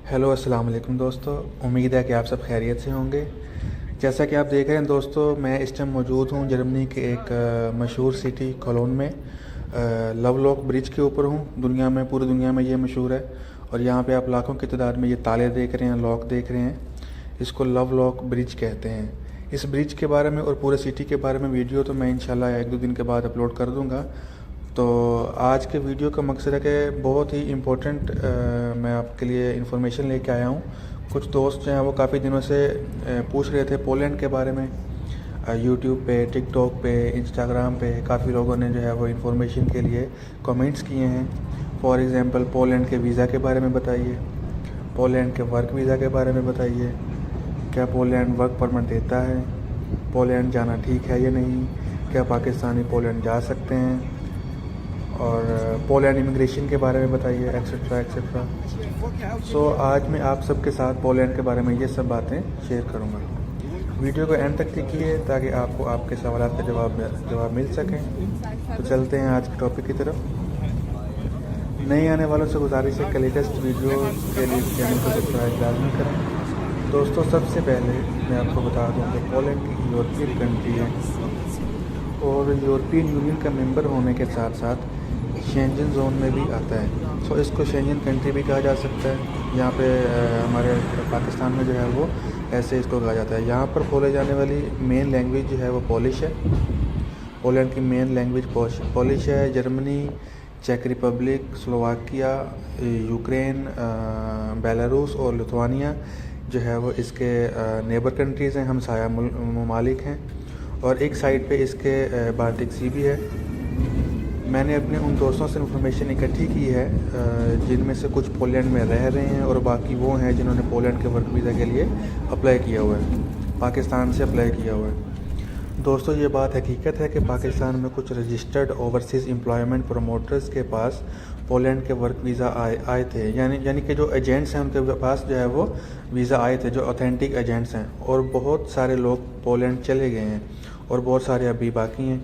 Hello अस्सलाम वालेकुम दोस्तों। उम्मीद है कि आप सब खैरियत से होंगे। जैसा कि आप देख रहे हैं दोस्तों, मैं इस टाइम मौजूद हूँ जर्मनी के एक मशहूर सिटी कोलोन में। लवलॉक ब्रिज के ऊपर हूँ। दुनिया में, पूरी दुनिया में ये मशहूर है। और यहाँ पे आप लाखों की तादाद में ये ताले देख रहे हैं, लॉक देख रहे हैं। इसको लवलॉक ब्रिज कहते हैं। इस ब्रिज के बारे में और पूरे सिटी के बारे में वीडियो तो मैं इंशाल्लाह 1-2 दिन के बाद अपलोड कर दूँगा। तो आज के वीडियो का मकसद है कि बहुत ही इम्पोर्टेंट मैं आपके लिए इन्फॉर्मेशन लेके आया हूँ। कुछ दोस्त जो हैं वो काफ़ी दिनों से पूछ रहे थे पोलैंड के बारे में। यूट्यूब पे, टिकटॉक पे, इंस्टाग्राम पे काफ़ी लोगों ने जो है वो इन्फॉर्मेशन के लिए कमेंट्स किए हैं। फॉर एग्ज़ाम्पल, पोलैंड के वीज़ा के बारे में बताइए, पोलैंड के वर्क वीज़ा के बारे में बताइए, क्या पोलैंड वर्क परमिट देता है, पोलैंड जाना ठीक है या नहीं, क्या पाकिस्तानी पोलैंड जा सकते हैं, और पोलैंड इमिग्रेशन के बारे में बताइए, एक्सेट्रा एक्सेट्रा। सो आज मैं आप सबके साथ पोलैंड के बारे में ये सब बातें शेयर करूँगा। वीडियो को एंड तक देखिए ताकि आपको आपके सवालों के जवाब मिल सकें। तो चलते हैं आज के टॉपिक की तरफ। नए आने वालों से गुजारिश है कि लेटेस्ट वीडियो के लिए चैनल को सब्सक्राइब लाजमी करें। दोस्तों, सबसे पहले मैं आपको बता दूँ कि पोलैंड की यूरोपियन कंट्री है और यूरोपियन यूनियन का मेंबर होने के साथ साथ शेंजन जोन में भी आता है। सो इसको शेंजन कंट्री भी कहा जा सकता है। यहाँ पे हमारे पाकिस्तान में जो है वो ऐसे इसको कहा जाता है। यहाँ पर बोले जाने वाली मेन लैंग्वेज जो है वो पोलिश है। पोलैंड की मेन लैंग्वेज पोलिश है। जर्मनी, चेक रिपब्लिक, स्लोवाकिया, यूक्रेन, बेलारूस और लिथुआनिया जो है वो इसके नेबर कंट्रीज़ हैं, हमसाया ममालिक हैं। और एक साइड पे इसके बाल्टिक सी भी है। मैंने अपने उन दोस्तों से इन्फॉर्मेशन इकट्ठी की है जिनमें से कुछ पोलैंड में रह रहे हैं और बाकी वो हैं जिन्होंने पोलैंड के वर्क वीज़ा के लिए अप्लाई किया हुआ है, पाकिस्तान से अप्लाई किया हुआ है। दोस्तों, ये बात हकीकत है कि पाकिस्तान में कुछ रजिस्टर्ड ओवरसीज़ एम्प्लॉयमेंट प्रमोटर्स के पास पोलैंड के वर्क वीज़ा आए थे। यानी कि जो एजेंट्स हैं उनके पास जो है वो वीज़ा आए थे, जो ऑथेंटिक एजेंट्स हैं। और बहुत सारे लोग पोलैंड चले गए हैं और बहुत सारे अभी बाकी हैं।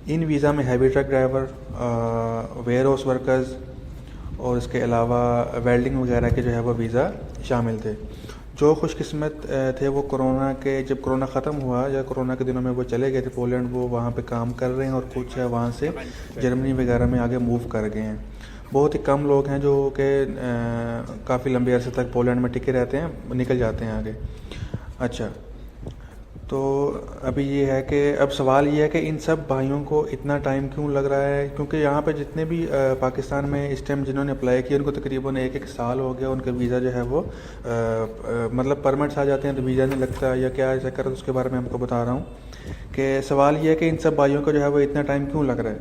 इन वीज़ा में heavy truck driver, warehouse workers और इसके अलावा वेल्डिंग वगैरह के जो है वो वीज़ा शामिल थे। जो खुशकिस्मत थे वो जब कोरोना ख़त्म हुआ या कोरोना के दिनों में वो चले गए थे पोलैंड, वो वहाँ पे काम कर रहे हैं और कुछ है वहाँ से जर्मनी वगैरह में आगे मूव कर गए हैं। बहुत ही कम लोग हैं जो कि काफ़ी लंबे अरसे तक पोलैंड में टिके रहते हैं, निकल जाते हैं आगे। अच्छा, तो अभी ये है कि अब सवाल ये है कि इन सब भाइयों को इतना टाइम क्यों लग रहा है, क्योंकि यहाँ पे जितने भी पाकिस्तान में इस टाइम जिन्होंने अप्लाई किया उनको तकरीबन 1-1 साल हो गया। उनका वीज़ा जो है वो मतलब परमिट्स आ जाते हैं तो वीज़ा नहीं लगता या क्या चक्कर है, उसके बारे में आपको बता रहा हूँ कि सवाल ये है कि इन सब भाइयों को जो है वो इतना टाइम क्यों लग रहा है,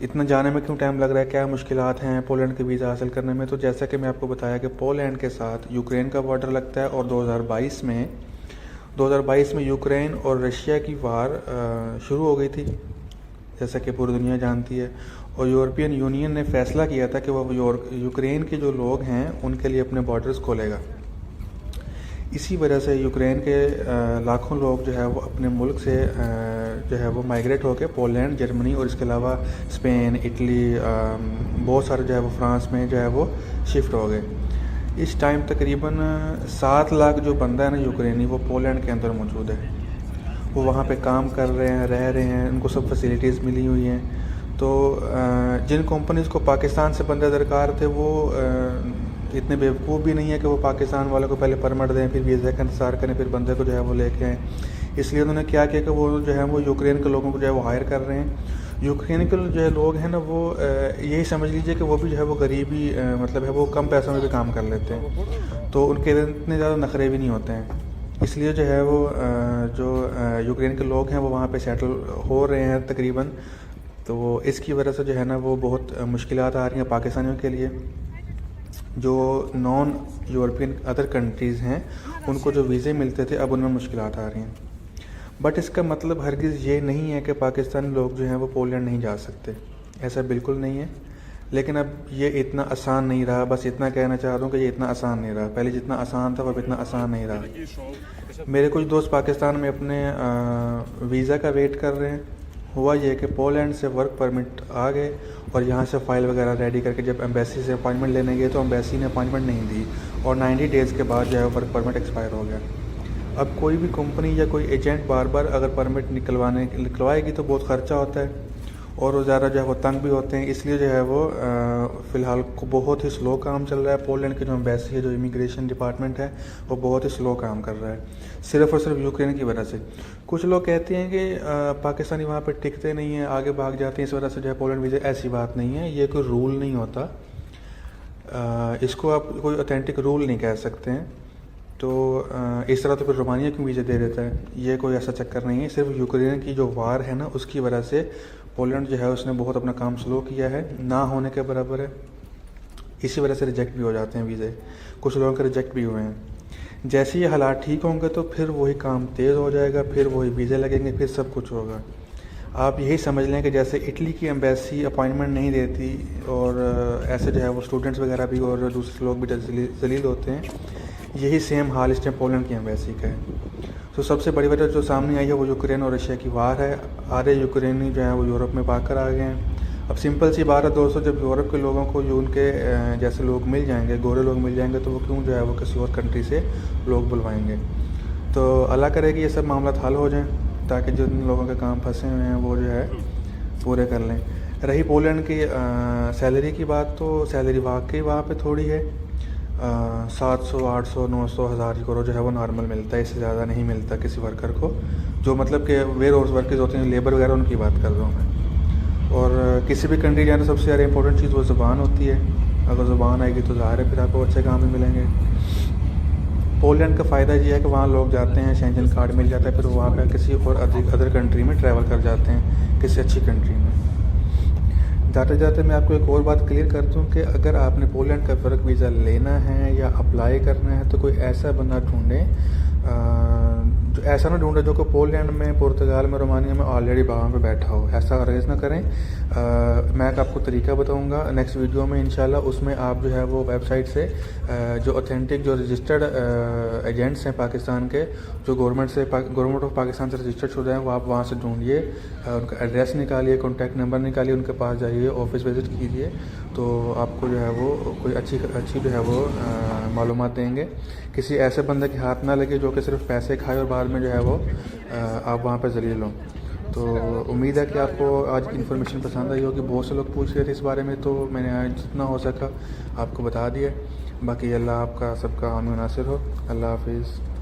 इतना जाने में क्यों टाइम लग रहा है, क्या मुश्किलात हैं पोलैंड के वीज़ा हासिल करने में। तो जैसा कि मैं आपको बताया कि पोलैंड के साथ यूक्रेन का बॉर्डर लगता है और 2022 में यूक्रेन और रशिया की वार शुरू हो गई थी, जैसा कि पूरी दुनिया जानती है। और यूरोपियन यूनियन ने फैसला किया था कि वो यूक्रेन के जो लोग हैं उनके लिए अपने बॉर्डर्स खोलेगा। इसी वजह से यूक्रेन के लाखों लोग जो है वो अपने मुल्क से जो है वो माइग्रेट होकर पोलैंड, जर्मनी और इसके अलावा स्पेन, इटली, बहुत सारे जो है वो फ्रांस में जो है वो शिफ्ट हो गए। इस टाइम तकरीबन 7 लाख जो बंदा है ना यूक्रेनी, वो पोलैंड के अंदर मौजूद है। वो वहाँ पे काम कर रहे हैं, रह रहे हैं, उनको सब फैसिलिटीज़ मिली हुई हैं। तो जिन कंपनीज़ को पाकिस्तान से बंदे दरकार थे वो इतने बेवकूफ़ भी नहीं है कि वो पाकिस्तान वालों को पहले परमिट दें, फिर वीज़ा का इंतज़ार करें, फिर बंदे को जो है वो लेके आएँ। इसलिए उन्होंने क्या किया कि वो जो है वो यूक्रेन के लोगों को जो है वो हायर कर रहे हैं। यूक्रेन के जो है लोग हैं ना, वो यही समझ लीजिए कि वो भी जो है वो गरीबी मतलब है, वो कम पैसों में भी काम कर लेते हैं, तो उनके इतने ज़्यादा नखरे भी नहीं होते हैं। इसलिए जो है वो जो यूक्रेन के लोग हैं वो वहाँ पे सेटल हो रहे हैं तकरीबन। तो वो इसकी वजह से जो है ना वो बहुत मुश्किलात आ रही हैं पाकिस्तानियों के लिए। जो नॉन यूरोपियन अदर कंट्रीज़ हैं उनको जो वीज़े मिलते थे अब उनमें मुश्किलात आ रही हैं। बट इसका मतलब हरगिज़ ये नहीं है कि पाकिस्तानी लोग जो हैं वो पोलैंड नहीं जा सकते, ऐसा बिल्कुल नहीं है। लेकिन अब ये इतना आसान नहीं रहा, बस इतना कहना चाह रहा हूँ कि ये इतना आसान नहीं रहा। पहले जितना आसान था वो अब इतना आसान नहीं रहा। मेरे कुछ दोस्त पाकिस्तान में अपने वीज़ा का वेट कर रहे हैं हुआ ये कि पोलैंड से वर्क परमिट आ गए और यहाँ से फ़ाइल वगैरह रेडी करके जब एम्बेसी से अपॉइंटमेंट लेने गए तो एम्बेसी ने अपॉइंटमेंट नहीं दी और 90 डेज़ के बाद जो है वर्क परमिट एक्सपायर हो गया। अब कोई भी कंपनी या कोई एजेंट बार बार अगर परमिट निकलवाएगी तो बहुत ख़र्चा होता है और वो ज़्यादा जो है वो तंग भी होते हैं, इसलिए जो है वो फ़िलहाल को बहुत ही स्लो काम चल रहा है। पोलैंड की जो एम्बेसी है, जो इमिग्रेशन डिपार्टमेंट है, वो बहुत ही स्लो काम कर रहा है, सिर्फ़ और सिर्फ यूक्रेन की वजह से। कुछ लोग कहते हैं कि पाकिस्तानी वहाँ पर टिकते नहीं हैं, आगे भाग जाते हैं, इस वजह से जो है पोलैंड वीज़ा। ऐसी बात नहीं है, ये कोई रूल नहीं होता, इसको आप कोई ऑथेंटिक रूल नहीं कह सकते हैं। तो इस तरह तो फिर रोमानिया क्यों वीज़ा दे देता है, ये कोई ऐसा चक्कर नहीं है। सिर्फ यूक्रेन की जो वार है ना, उसकी वजह से पोलैंड जो है उसने बहुत अपना काम स्लो किया है, ना होने के बराबर है। इसी वजह से रिजेक्ट भी हो जाते हैं वीज़े, कुछ लोगों के रिजेक्ट भी हुए हैं। जैसे ये हालात ठीक होंगे तो फिर वही काम तेज़ हो जाएगा, फिर वही वीज़े लगेंगे, फिर सब कुछ होगा। आप यही समझ लें कि जैसे इटली की एम्बेसी अपॉइंटमेंट नहीं देती और ऐसे जो है वो स्टूडेंट्स वगैरह भी और दूसरे लोग भी जलील होते हैं, यही सेम हाल इस टाइम पोलैंड की एम्बेसी का है। तो सबसे बड़ी वजह जो सामने आई है वो यूक्रेन और रशिया की वार है। आधे यूक्रेनी जो है वो यूरोप में भागकर आ गए हैं। अब सिंपल सी बात है दोस्तों, जब यूरोप के लोगों को जो उनके जैसे लोग मिल जाएंगे, गोरे लोग मिल जाएंगे, तो वो क्यों जो है वो किसी और कंट्री से लोग बुलवाएंगे। तो अल्लाह करे कि ये सब मामला हल हो जाएँ ताकि जिन लोगों के काम फंसे हुए हैं वो जो है पूरे कर लें। रही पोलैंड की सैलरी की बात, तो सैलरी वाकई वहाँ पे थोड़ी है, 700 800 900 हज़ार यूरो जो है वो नॉर्मल मिलता है, इससे ज़्यादा नहीं मिलता किसी वर्कर को। जो मतलब कि वेयर हाउस वर्कर्स होते हैं, लेबर वगैरह, उनकी बात कर रहा हूँ मैं। और किसी भी कंट्री जाने सबसे ज़्यादा इंपॉर्टेंट चीज़ वो ज़ुबान होती है। अगर ज़ुबान आएगी तो ज़ाहिर है फिर आपको अच्छे काम भी मिलेंगे। पोलैंड का फ़ायदा ये है कि वहाँ लोग जाते हैं, शेंजन कार्ड मिल जाता है, फिर वहाँ पर किसी और अदर कंट्री में ट्रैवल कर जाते हैं, किसी अच्छी कंट्री में। जाते जाते मैं आपको एक और बात क्लियर कर दूं कि अगर आपने पोलैंड का वर्क वीज़ा लेना है या अप्लाई करना है तो कोई ऐसा बंदा ढूंढें, जो ऐसा ना ढूंढे जो कि पोलैंड में, पुर्तगाल में, रोमानिया में ऑलरेडी वहाँ पे बैठा हो। ऐसा अरेंज ना करें। मैं आपको तरीका बताऊंगा नेक्स्ट वीडियो में इंशाल्लाह। उसमें आप जो है वो वेबसाइट से जो ऑथेंटिक, जो रजिस्टर्ड एजेंट्स हैं पाकिस्तान के, जो गवर्नमेंट ऑफ पाकिस्तान से रजिस्टर्ड शुदा हैं, वो आप वहाँ से ढूंढिए, उनका एड्रेस निकालिए, कॉन्टैक्ट नंबर निकालिए, उनके पास जाइए, ऑफिस विज़िट कीजिए, तो आपको जो है वो कोई अच्छी जो है वो मालूमात देंगे। किसी ऐसे बंदे के हाथ ना लगे जो कि सिर्फ पैसे खाए और बाद में जो है वो आप वहाँ पर जलील हों। तो उम्मीद है कि आपको आज की इन्फॉर्मेशन पसंद आई होगी। बहुत से लोग पूछ रहे थे इस बारे में, तो मैंने आज जितना हो सका आपको बता दिया। बाकी अल्लाह आपका सबका आमीन नासिर हो। अल्लाह हाफिज़।